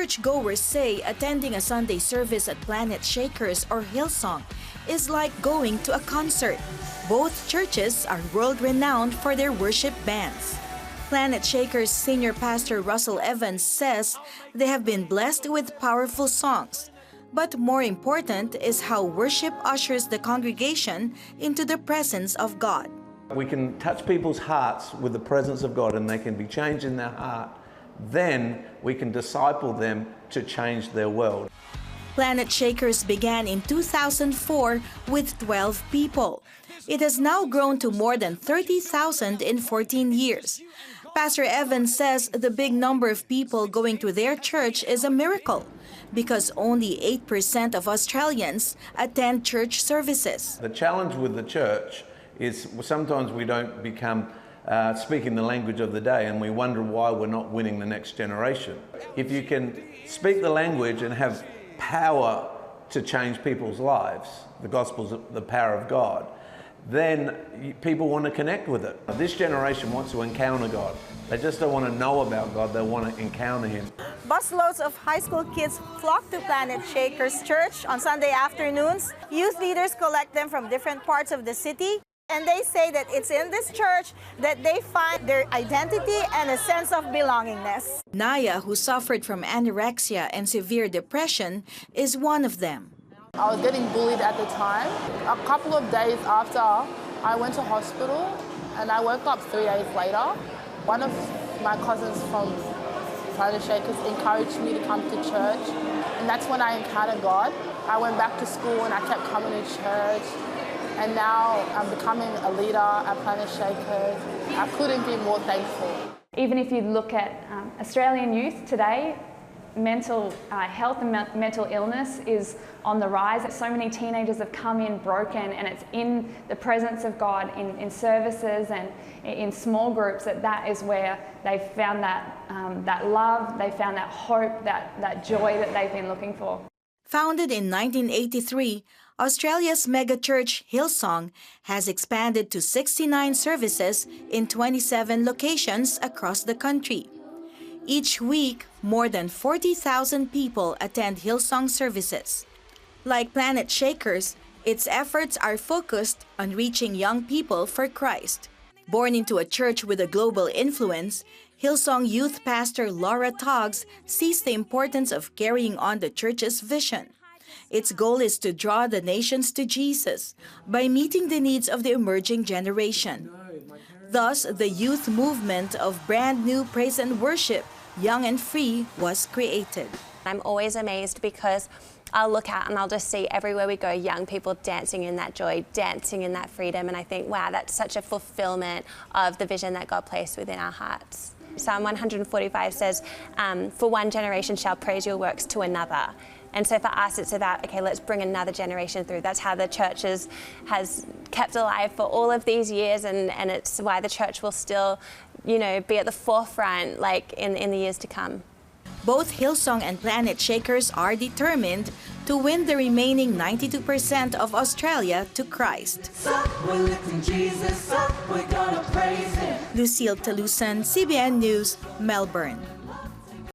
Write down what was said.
Churchgoers say attending a Sunday service at Planet Shakers or Hillsong is like going to a concert. Both churches are world-renowned for their worship bands. Planet Shakers Senior Pastor Russell Evans says they have been blessed with powerful songs. But more important is how worship ushers the congregation into the presence of God. We can touch people's hearts with the presence of God and they can be changed in their heart. Then we can disciple them to change their world. Planet Shakers began in 2004 with 12 people. It has now grown to more than 30,000 in 14 years. Pastor Evans says the big number of people going to their church is a miracle because only 8% of Australians attend church services. The challenge with the church is sometimes we don't become speaking the language of the day and we wonder why we're not winning the next generation. If you can speak the language and have power to change people's lives, the gospel's the power of God, then people want to connect with it. This generation wants to encounter God. They just don't want to know about God, they want to encounter Him. Busloads of high school kids flock to Planet Shakers Church on Sunday afternoons. Youth leaders collect them from different parts of the city. And they say that it's in this church that they find their identity and a sense of belongingness. Naya, who suffered from anorexia and severe depression, is one of them. I was getting bullied at the time. A couple of days after, I went to hospital and I woke up 3 days later. One of my cousins from Planet Shakers encouraged me to come to church, and that's when I encountered God. I went back to school and I kept coming to church, and now I'm becoming a leader at Planet Shakers. I couldn't be more thankful. Even if you look at Australian youth today, mental health and mental illness is on the rise. So many teenagers have come in broken, and it's in the presence of God, in services and in small groups, that is where they've found that love, they found that hope, that joy that they've been looking for. Founded in 1983, Australia's megachurch Hillsong has expanded to 69 services in 27 locations across the country. Each week, more than 40,000 people attend Hillsong services. Like Planet Shakers, its efforts are focused on reaching young people for Christ. Born into a church with a global influence, Hillsong youth pastor Laura Toggs sees the importance of carrying on the church's vision. Its goal is to draw the nations to Jesus by meeting the needs of the emerging generation. Thus, the youth movement of brand new praise and worship, Young and Free, was created. I'm always amazed because I'll look out and I'll just see everywhere we go young people dancing in that joy, dancing in that freedom, and I think, wow, that's such a fulfillment of the vision that God placed within our hearts. Psalm 145 says, for one generation shall praise your works to another. And so for us, it's about, okay, let's bring another generation through. That's how the church has kept alive for all of these years, and it's why the church will still, be at the forefront, like in the years to come. Both Hillsong and Planet Shakers are determined to win the remaining 92% of Australia to Christ. Lucille Talusan, CBN News, Melbourne.